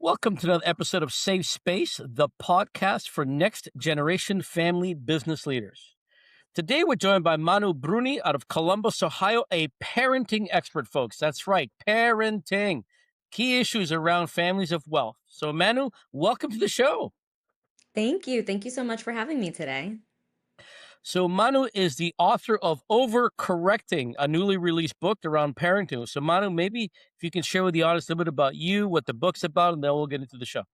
Welcome to another episode of Safe Space, the podcast for next generation family business leaders. Today, we're joined by Manu Brune out of Columbus, Ohio, a parenting expert, folks. That's right, parenting. Key issues around families of wealth. So, Manu, welcome to the show. Thank you. Thank you so much for having me today. So, Manu is the author of Overcorrecting, a newly released book around parenting. So, Manu, maybe if you can share with the audience a little bit about you, what the book's about, and then we'll get into the show.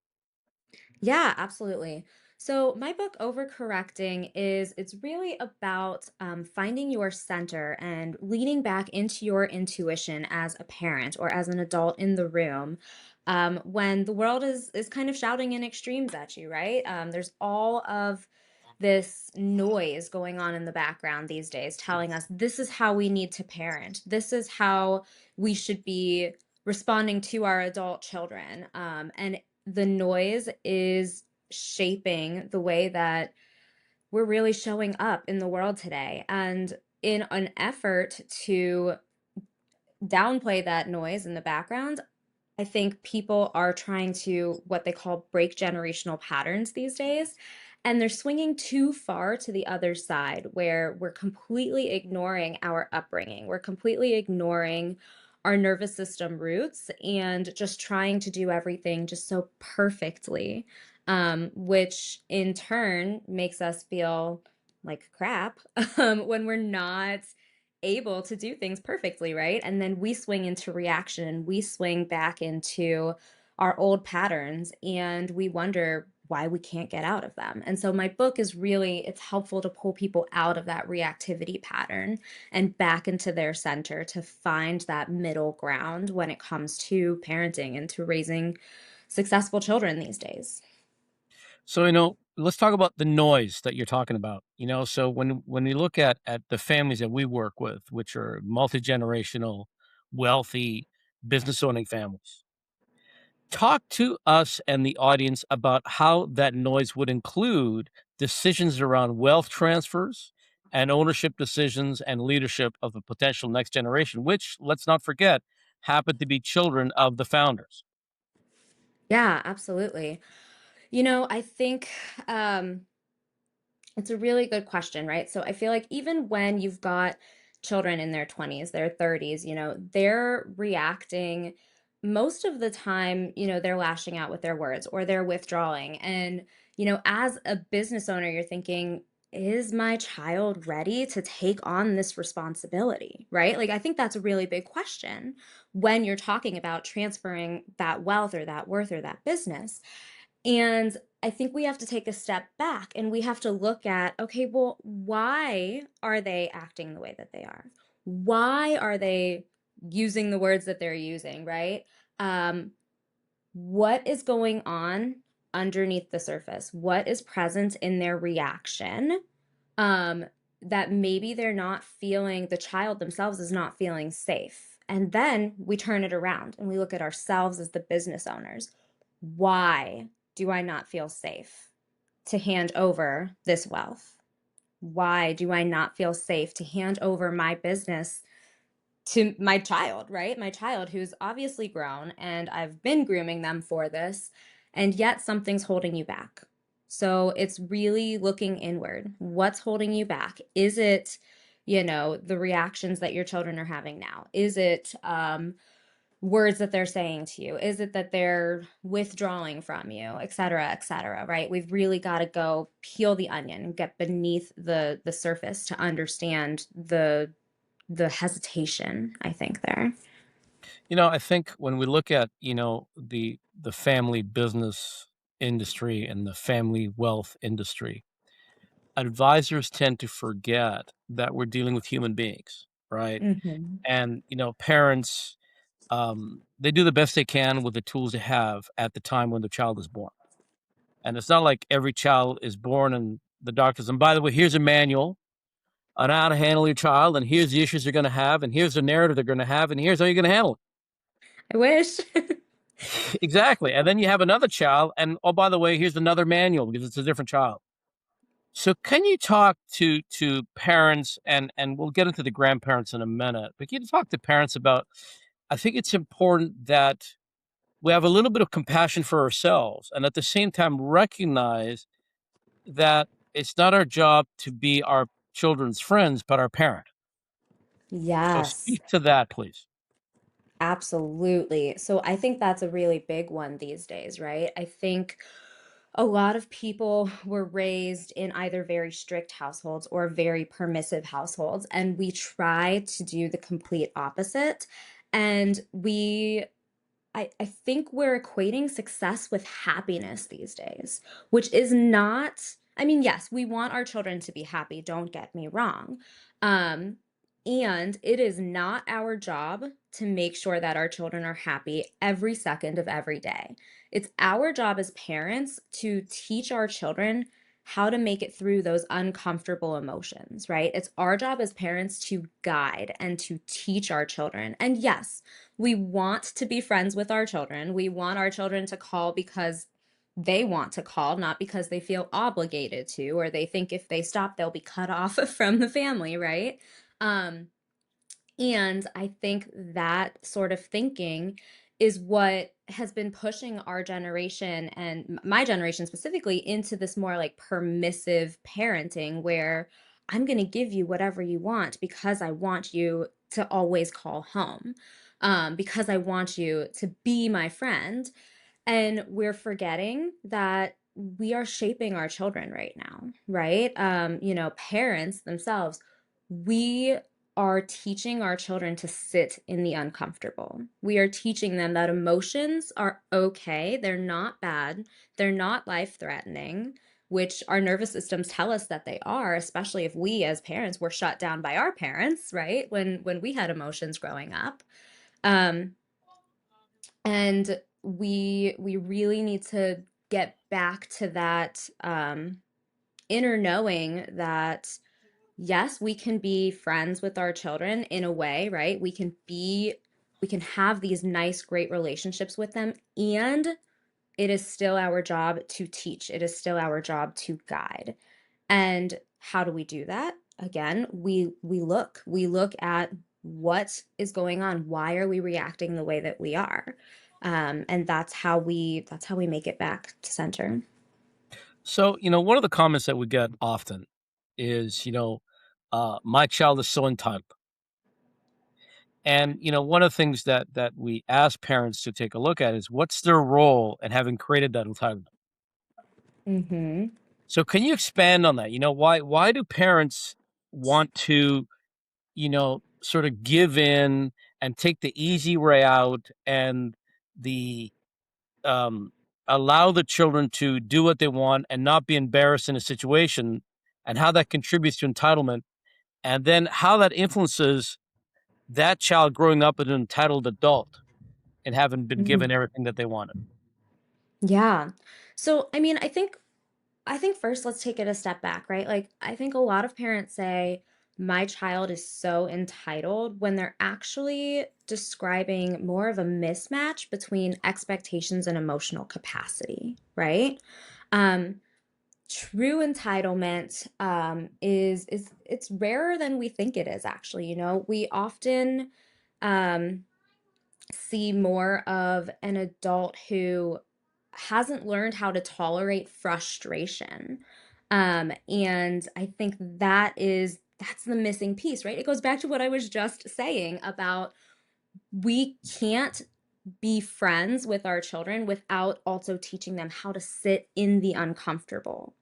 Yeah, absolutely. So my book Overcorrecting it's really about finding your center and leaning back into your intuition as a parent or as an adult in the room when the world is kind of shouting in extremes at you, right? There's all of this noise going on in the background these days telling us this is how we need to parent. This is how we should be responding to our adult children. And the noise is shaping the way that we're really showing up in the world today. And in an effort to downplay that noise in the background, I think people are trying to what they call break generational patterns these days. And they're swinging too far to the other side where we're completely ignoring our upbringing. We're completely ignoring our nervous system roots and just trying to do everything just so perfectly, which in turn makes us feel like crap when we're not able to do things perfectly, right? And then we swing into reaction, we swing back into our old patterns and we wonder why we can't get out of them. And so my book is really it's helpful to pull people out of that reactivity pattern and back into their center to find that middle ground when it comes to parenting and to raising successful children these days. So, let's talk about the noise that you're talking about. So when we look at the families that we work with, which are multi-generational, wealthy, business owning families, talk to us and the audience about how that noise would include decisions around wealth transfers and ownership decisions and leadership of the potential next generation, which, let's not forget, happen to be children of the founders. Yeah, absolutely. I think it's a really good question, right? So I feel like even when you've got children in their 20s, their 30s, they're reacting most of the time, they're lashing out with their words or they're withdrawing. And, as a business owner, you're thinking, is my child ready to take on this responsibility, right? Like, I think that's a really big question when you're talking about transferring that wealth or that worth or that business. And I think we have to take a step back and we have to look at, okay, well, why are they acting the way that they are? Why are they using the words that they're using, right? Um, what is going on underneath the surface? What is present in their reaction? Um, that maybe they're not feeling, the child themselves is not feeling safe. And then we turn it around and we look at ourselves as the business owners. Why do I not feel safe to hand over this wealth? Why do I not feel safe to hand over my business to my child, right? My child who's obviously grown and I've been grooming them for this, and yet something's holding you back. So it's really looking inward. What's holding you back? Is it, the reactions that your children are having now? Is it words that they're saying to you? Is it that they're withdrawing from you, et cetera, right? We've really got to go peel the onion and get beneath the surface to understand the hesitation, I think there. I think when we look at, the family business industry and the family wealth industry, advisors tend to forget that we're dealing with human beings, right? Mhm. And, parents, they do the best they can with the tools they have at the time when the child is born. And it's not like every child is born and the doctors, and by the way, here's a manual on how to handle your child, and here's the issues they're going to have, and here's the narrative they're going to have, and here's how you're going to handle it. I wish. Exactly. And then you have another child, and oh, by the way, here's another manual because it's a different child. So can you talk to parents, and we'll get into the grandparents in a minute, but can you talk to parents about, I think it's important that we have a little bit of compassion for ourselves, and at the same time recognize that it's not our job to be our children's friends, but our parent. So Yes, speak to that, please. absolutely. So I think that's a really big one these days, right? I think a lot of people were raised in either very strict households or very permissive households, and we try to do the complete opposite. And I think we're equating success with happiness these days, which is not, I mean, yes, we want our children to be happy, don't get me wrong. Um, and it is not our job to make sure that our children are happy every second of every day. It's our job as parents to teach our children how to make it through those uncomfortable emotions, right? It's our job as parents to guide and to teach our children. And yes, we want to be friends with our children. We want our children to call because they want to call, not because they feel obligated to, or they think if they stop, they'll be cut off from the family, right? Um, and I think that sort of thinking is what has been pushing our generation and my generation specifically into this more like permissive parenting where I'm going to give you whatever you want because I want you to always call home, because I want you to be my friend. And we're forgetting that we are shaping our children right now, right? Parents themselves, we are teaching our children to sit in the uncomfortable. We are teaching them that emotions are okay. They're not bad. They're not life threatening, which our nervous systems tell us that they are, especially if we as parents were shut down by our parents, right? When we had emotions growing up. Um, and we really need to get back to that inner knowing that yes, we can be friends with our children in a way, right? We can have these nice great relationships with them, and it is still our job to teach. It is still our job to guide. And how do we do that? Again, we look at what is going on. Why are we reacting the way that we are? And that's how we make it back to center. So, one of the comments that we get often is, my child is so entitled. And, one of the things that we ask parents to take a look at is what's their role in having created that entitlement? Mm-hmm. So can you expand on that? Why do parents want to, sort of give in and take the easy way out and the um allow the children to do what they want and not be embarrassed in a situation, and how that contributes to entitlement, and then how that influences that child growing up as an entitled adult and having been given everything that they wanted. Yeah. So, I mean, I think first let's take it a step back, right? Like I think a lot of parents say my child is so entitled when they're actually describing more of a mismatch between expectations and emotional capacity, right? Um True entitlement is it's rarer than we think it is actually, We often um see more of an adult who hasn't learned how to tolerate frustration. And I think that's the missing piece, right? It goes back to what I was just saying about we can't be friends with our children without also teaching them how to sit in the uncomfortable,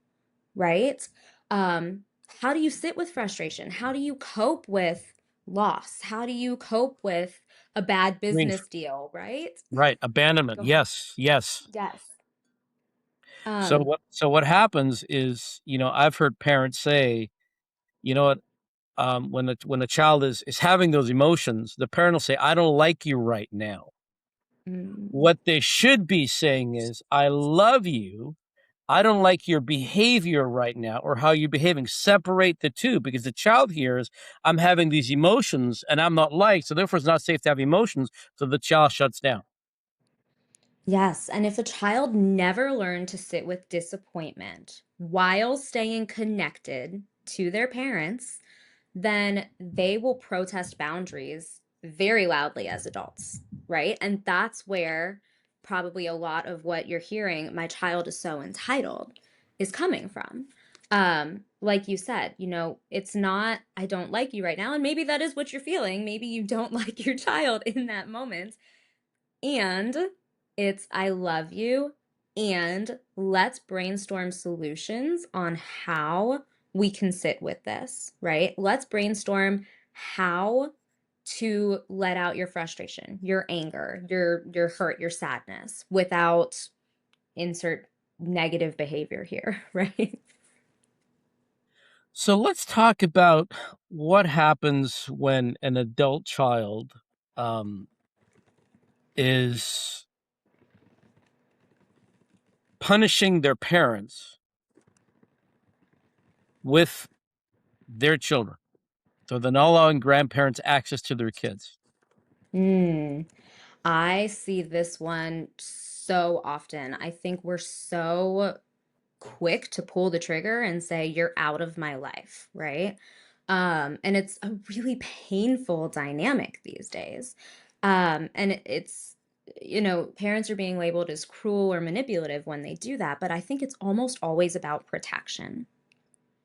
right? Um, how do you sit with frustration? How do you cope with loss? How do you cope with a bad Grief. business deal, right? Right. Abandonment. Go ahead. Yes. Yes. Yes. So Um, what happens is, I've heard parents say, you know what, when the child is having those emotions, the parent will say, I don't like you right now. mm, What they should be saying is, I love you. I don't like your behavior right now or how you're behaving. Separate the two, because the child hears, I'm having these emotions and I'm not liked. So therefore it's not safe to have emotions. So the child shuts down. yes. And if a child never learned to sit with disappointment while staying connected to their parents, then they will protest boundaries very loudly as adults, right? And that's where probably a lot of what you're hearing, my child is so entitled, is coming from. Like you said, it's not, I don't like you right now. And maybe that is what you're feeling. Maybe you don't like your child in that moment. And it's, I love you. And let's brainstorm solutions on how we can sit with this, right? Let's brainstorm how to let out your frustration, your anger, your hurt, your sadness without insert negative behavior here, right? So let's talk about what happens when an adult child um, is punishing their parents with their children. So they're not allowing grandparents access to their kids. Mm. I see this one so often. I think we're so quick to pull the trigger and say, you're out of my life, right? And it's a really painful dynamic these days. And parents are being labeled as cruel or manipulative when they do that, but I think it's almost always about protection.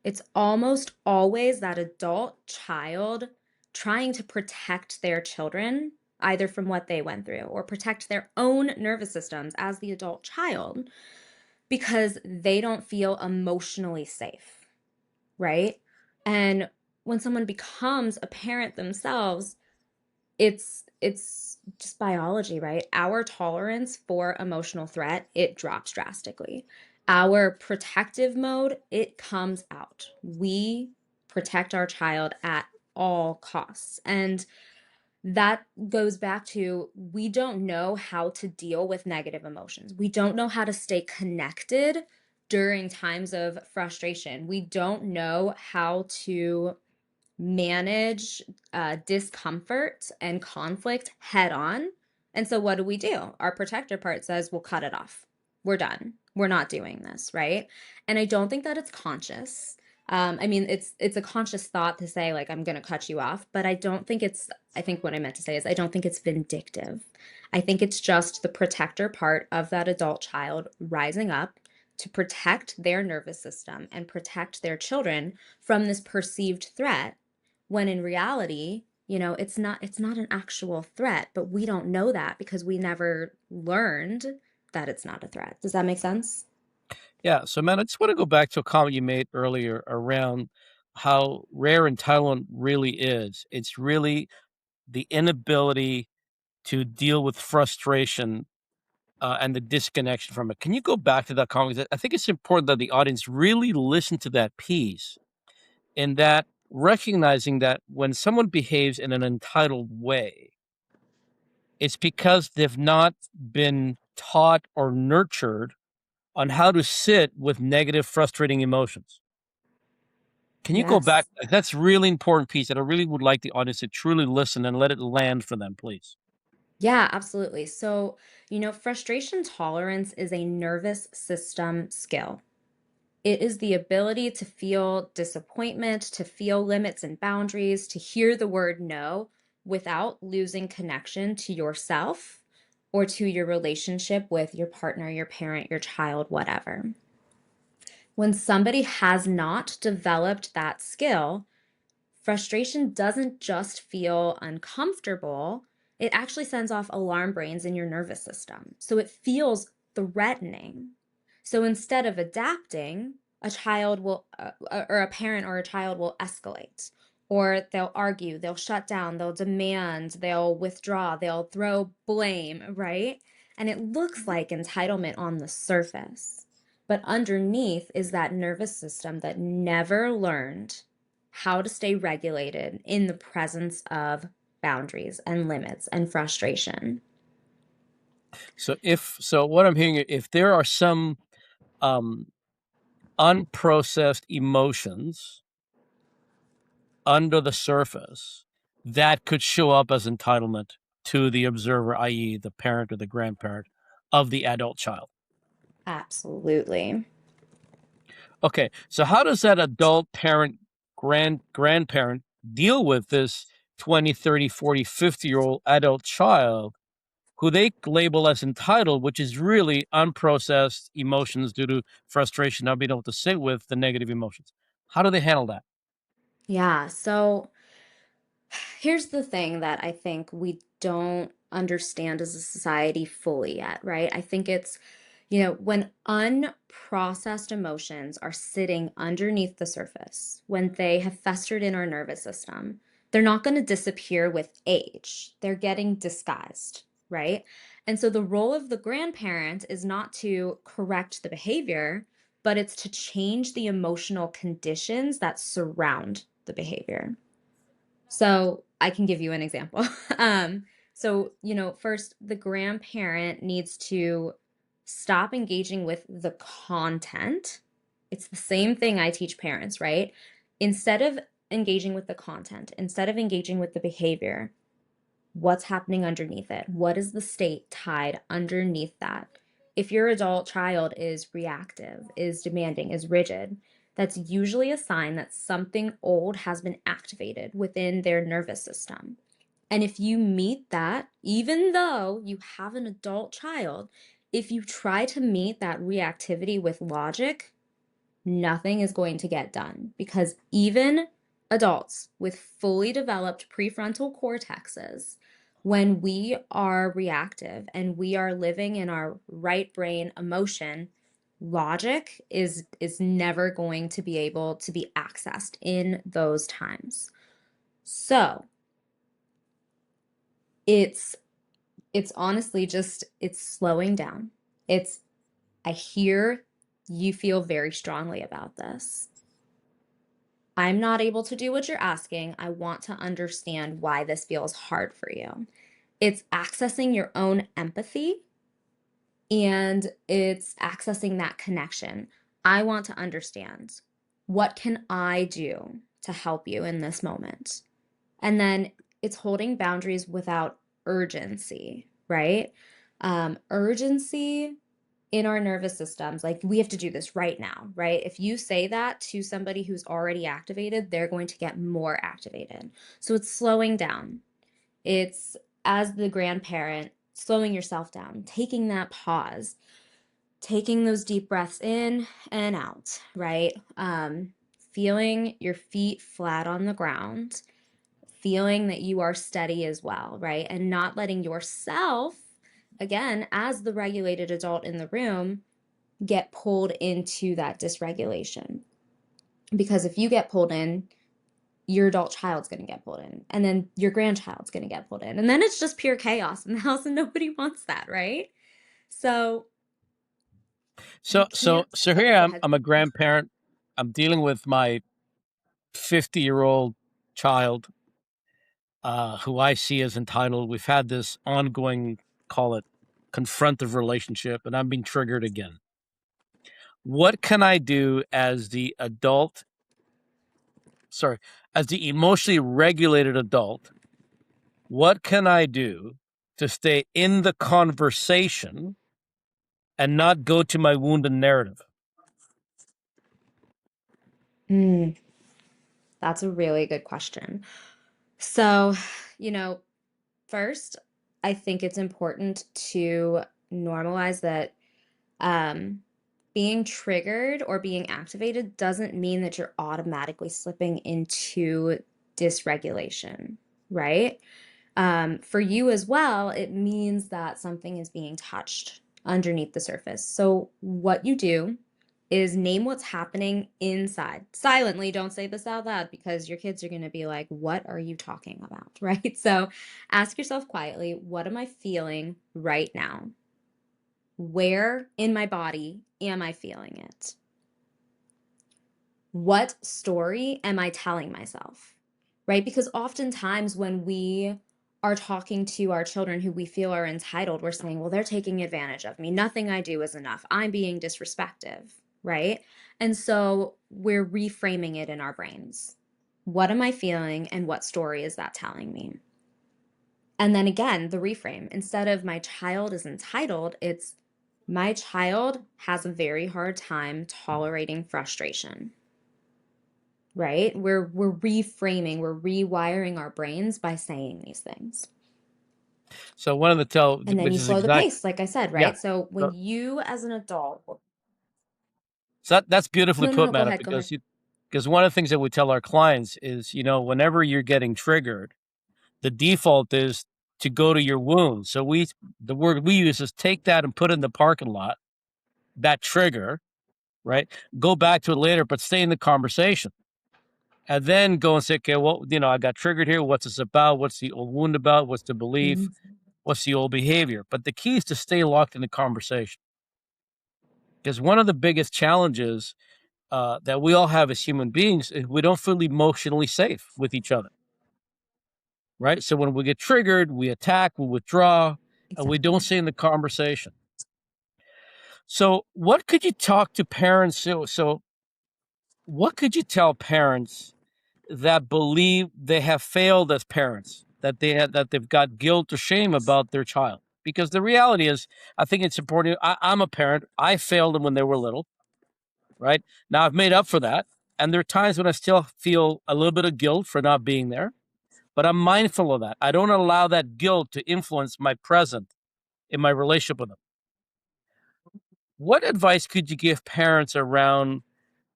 It's almost always that adult child trying to protect their children, either from what they went through or protect their own nervous systems as the adult child, because they don't feel emotionally safe, right? And when someone becomes a parent themselves, it's just biology, right? Our tolerance for emotional threat, it drops drastically. Our protective mode, it comes out. We protect our child at all costs. And that goes back to, we don't know how to deal with negative emotions. We don't know how to stay connected during times of frustration. We don't know how to manage discomfort and conflict head on. And so, what do? Our protector part says, we'll cut it off. We're done. We're not doing this, right? And I don't think that it's conscious. I mean, it's a conscious thought to say like I'm going to cut you off, but I don't think it's. I think what I meant to say is I don't think it's vindictive. I think it's just the protector part of that adult child rising up to protect their nervous system and protect their children from this perceived threat, when in reality, it's not an actual threat, but we don't know that because we never learned that it's not a threat. Does that make sense? Yeah. So, man, I just want to go back to a comment you made earlier around how rare entitlement really is. It's really the inability to deal with frustration and the disconnection from it. Can you go back to that comment? I think it's important that the audience really listen to that piece, in that recognizing that when someone behaves in an entitled way, it's because they've not been taught or nurtured on how to sit with negative, frustrating emotions. Can you go back? Yes. Like, that's really important piece that I really would like the audience to truly listen and let it land for them, please. Yeah, absolutely. So, frustration tolerance is a nervous system skill. It is the ability to feel disappointment, to feel limits and boundaries, to hear the word no without losing connection to yourself or to your relationship with your partner, your parent, your child, whatever. When somebody has not developed that skill, frustration doesn't just feel uncomfortable, it actually sends off alarm brains in your nervous system. So it feels threatening. So instead of adapting, a child will, or a parent or a child will escalate, or they'll argue, they'll shut down, they'll demand, they'll withdraw, they'll throw blame, right? And it looks like entitlement on the surface. But underneath is that nervous system that never learned how to stay regulated in the presence of boundaries and limits and frustration. So what I'm hearing, if there are some um, unprocessed emotions under the surface that could show up as entitlement to the observer, i.e., the parent or the grandparent of the adult child. Absolutely. Okay, so how does that adult parent, grandparent deal with this 20, 30, 40, 50-year-old adult child who they label as entitled, which is really unprocessed emotions due to frustration, not being able to sit with the negative emotions. How do they handle that? Yeah. So here's the thing that I think we don't understand as a society fully yet, right? I think it's, when unprocessed emotions are sitting underneath the surface, when they have festered in our nervous system, they're not going to disappear with age. They're getting disguised, right? And so the role of the grandparent is not to correct the behavior, but it's to change the emotional conditions that surround the behavior. So I can give you an example. First, the grandparent needs to stop engaging with the content. It's the same thing I teach parents, right? Instead of engaging with the content, instead of engaging with the behavior, what's happening underneath it? What is the state tied underneath that? If your adult child is reactive, is demanding, is rigid, that's usually a sign that something old has been activated within their nervous system. And if you meet that, even though you have an adult child, if you try to meet that reactivity with logic, nothing is going to get done because even adults with fully developed prefrontal cortexes, when we are reactive and we are living in our right brain emotion, logic is never going to be able to be accessed in those times. So, it's it's honestly just it's slowing down. It's I hear you feel very strongly about this. I'm not able to do what you're asking. I want to understand why this feels hard for you. It's accessing your own empathy and it's accessing that connection. I want to understand, what can I do to help you in this moment? And then it's holding boundaries without urgency, right? Urgency in our nervous systems, like we have to do this right now, right? If you say that to somebody who's already activated, they're going to get more activated. So it's slowing down. It's, as the grandparent, slowing yourself down, taking that pause, taking those deep breaths in and out, right? Feeling your feet flat on the ground, feeling that you are steady as well, right? And not letting yourself, again, as the regulated adult in the room, get pulled into that dysregulation. Because if you get pulled in, your adult child's going to get pulled in, and then your grandchild's going to get pulled in. And then it's just pure chaos in the house, and nobody wants that, right? So you So so can't. so Oh, here go I'm ahead. I'm a grandparent. I'm dealing with my 50-year-old child, who I see as entitled. We've had this ongoing, call it confrontive relationship, and I'm being triggered again. What can I do as the adult, sorry, as the emotionally regulated adult? What can I do to stay in the conversation and not go to my wounded narrative? Mm, that's a really good question. So, you know, first, I think it's important to normalize that um, being triggered or being activated doesn't mean that you're automatically slipping into dysregulation, right? For you as well, it means that something is being touched underneath the surface. So, what you do is name what's happening inside. Silently, don't say this out loud because your kids are going to be like, "What are you talking about?" Right? So, ask yourself quietly, "What am I feeling right now? Where in my body am I feeling it? What story am I telling myself?" Right? Because oftentimes when we are talking to our children who we feel are entitled, we're saying, well, they're taking advantage of me. Nothing I do is enough. I'm being disrespectful, right? And so we're reframing it in our brains. What am I feeling and what story is that telling me? And then again, the reframe. Instead of my child is entitled, it's my child has a very hard time tolerating frustration, right? We're reframing, we're rewiring our brains by saying these things. So one of the tell, And then which you is slow the exact, pace, like I said, yeah. right? So when So, you as an adult, that's beautifully no, no, put, no, go Meta, ahead, go ahead. because one of the things that we tell our clients is, whenever you're getting triggered, the default is to go to your wound. So the word we use is take that and put it in the parking lot, that trigger, right? Go back to it later, but stay in the conversation. And then go and say, okay, well, I got triggered here. What's this about? What's the old wound about? What's the belief? Mhm. What's the old behavior? But the key is to stay locked in the conversation. Because one of the biggest challenges that we all have as human beings is we don't feel emotionally safe with each other, right? So when we get triggered, we attack, we withdraw, and we don't Exactly. stay in the conversation. So what could you talk to parents? So what could you tell parents that believe they have failed as parents, that they've got guilt or shame about their child? Because the reality is, I think it's important. I'm a parent. I failed them when they were little, right? Now I've made up for that. And there are times when I still feel a little bit of guilt for not being there, but I'm mindful of that. I don't allow that guilt to influence my present in my relationship with them. What advice could you give parents around,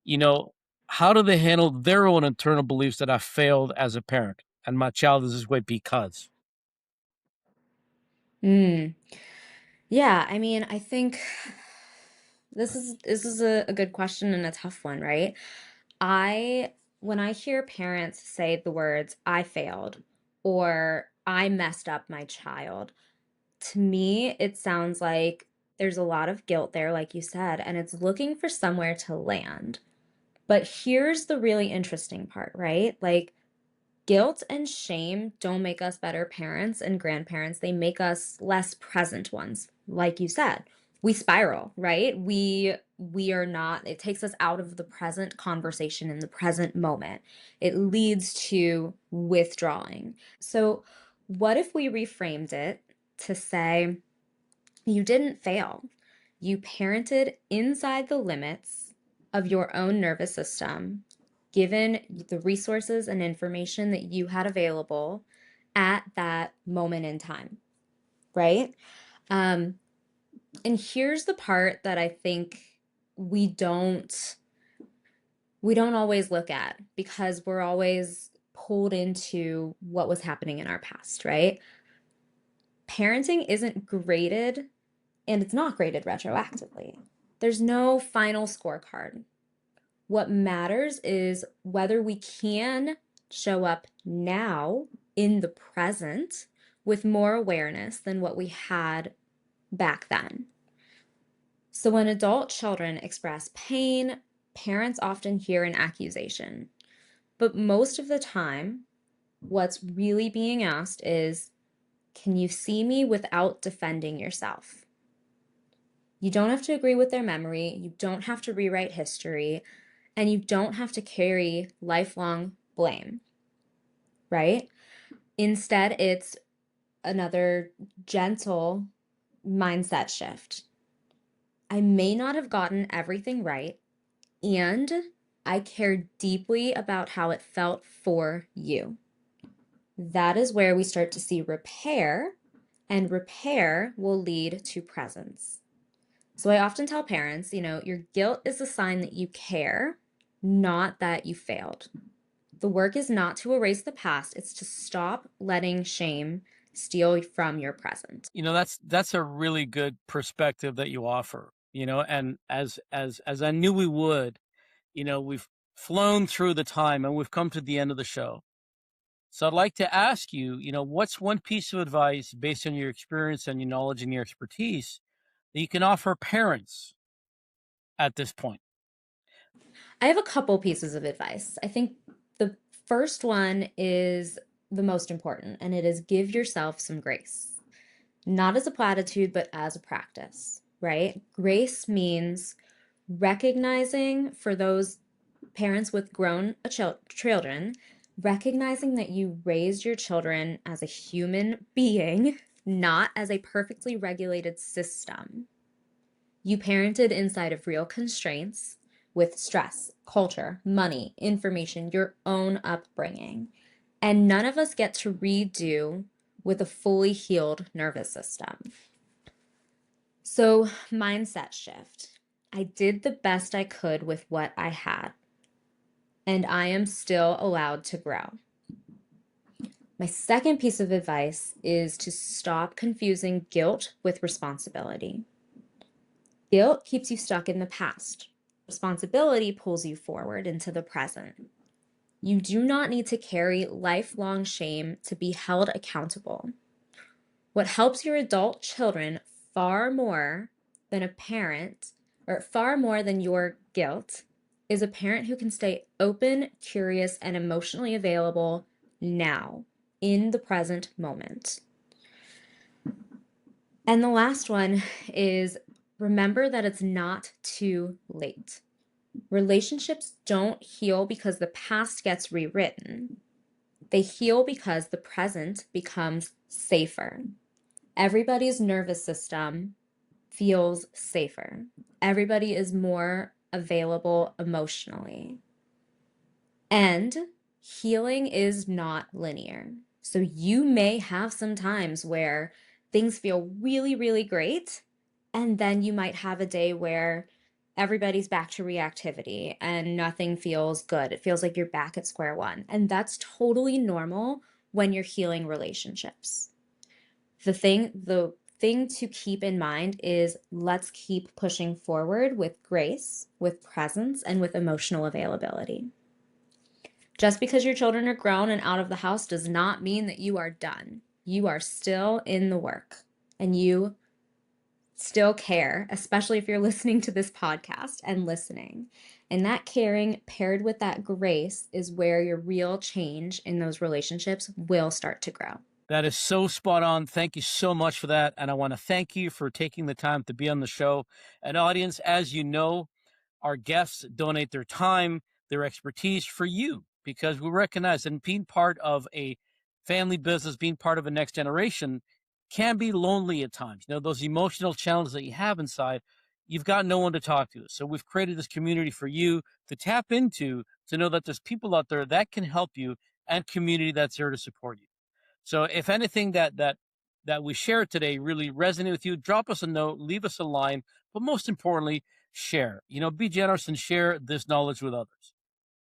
you know, how do they handle their own internal beliefs that I failed as a parent and my child is this way because? Mm. Yeah, I mean, I think this is a good question and a tough one, right? I when I hear parents say the words "I failed" or "I messed up my child," to me, it sounds like there's a lot of guilt there, like you said, and it's looking for somewhere to land. But here's the really interesting part, right? Like, guilt and shame don't make us better parents and grandparents. They make us less present ones. Like you said, we spiral, right? We are not, it takes us out of the present conversation in the present moment. It leads to withdrawing. So, what if we reframed it to say, you didn't fail. You parented inside the limits of your own nervous system, given the resources and information that you had available at that moment in time, right? Um, and here's the part that I think we don't we don't always look at because we're always pulled into what was happening in our past, right? Parenting isn't graded and it's not graded retroactively. There's no final scorecard. What matters is whether we can show up now in the present with more awareness than what we had back then. So when adult children express pain, parents often hear an accusation. But most of the time, what's really being asked is, can you see me without defending yourself? You don't have to agree with their memory. You don't have to rewrite history. And you don't have to carry lifelong blame, right? Instead, it's another gentle mindset shift. I may not have gotten everything right, and I care deeply about how it felt for you. That is where we start to see repair, and repair will lead to presence. So I often tell parents, your guilt is a sign that you care, not that you failed. The work is not to erase the past, it's to stop letting shame steal from your present. That's a really good perspective that you offer, and as I knew we would, we've flown through the time and we've come to the end of the show. So I'd like to ask you, what's one piece of advice based on your experience and your knowledge and your expertise that you can offer parents at this point? I have a couple pieces of advice. I think the first one is the most important, and it is give yourself some grace. Not as a platitude, but as a practice, right? Grace means recognizing for those parents with grown children, recognizing that you raised your children as a human being, not as a perfectly regulated system. You parented inside of real constraints with stress, culture, money, information, your own upbringing. And none of us get to redo with a fully healed nervous system. So, mindset shift. I did the best I could with what I had, and I am still allowed to grow. My second piece of advice is to stop confusing guilt with responsibility. Guilt keeps you stuck in the past. Responsibility pulls you forward into the present. You do not need to carry lifelong shame to be held accountable. What helps your adult children far more than a parent, or far more than your guilt, is a parent who can stay open, curious, and emotionally available now, in the present moment. And the last one is remember that it's not too late. Relationships don't heal because the past gets rewritten. They heal because the present becomes safer. Everybody's nervous system feels safer. Everybody is more available emotionally. And healing is not linear. So you may have some times where things feel really, really great. And then you might have a day where everybody's back to reactivity and nothing feels good. It feels like you're back at square one. And that's totally normal when you're healing relationships. The thing to keep in mind is let's keep pushing forward with grace, with presence, and with emotional availability. Just because your children are grown and out of the house does not mean that you are done. You are still in the work and you still care, especially if you're listening to this podcast and listening. And that caring paired with that grace is where your real change in those relationships will start to grow. That is so spot on. Thank you so much for that. And I want to thank you for taking the time to be on the show. And audience, as you know, our guests donate their time, their expertise for you because we recognize that being part of a family business, being part of a next generation can be lonely at times. You know, those emotional challenges that you have inside, you've got no one to talk to. So we've created this community for you to tap into, to know that there's people out there that can help you and community that's there to support you. So if anything that we shared today really resonated with you, drop us a note, leave us a line, but most importantly, share. You know, be generous and share this knowledge with others.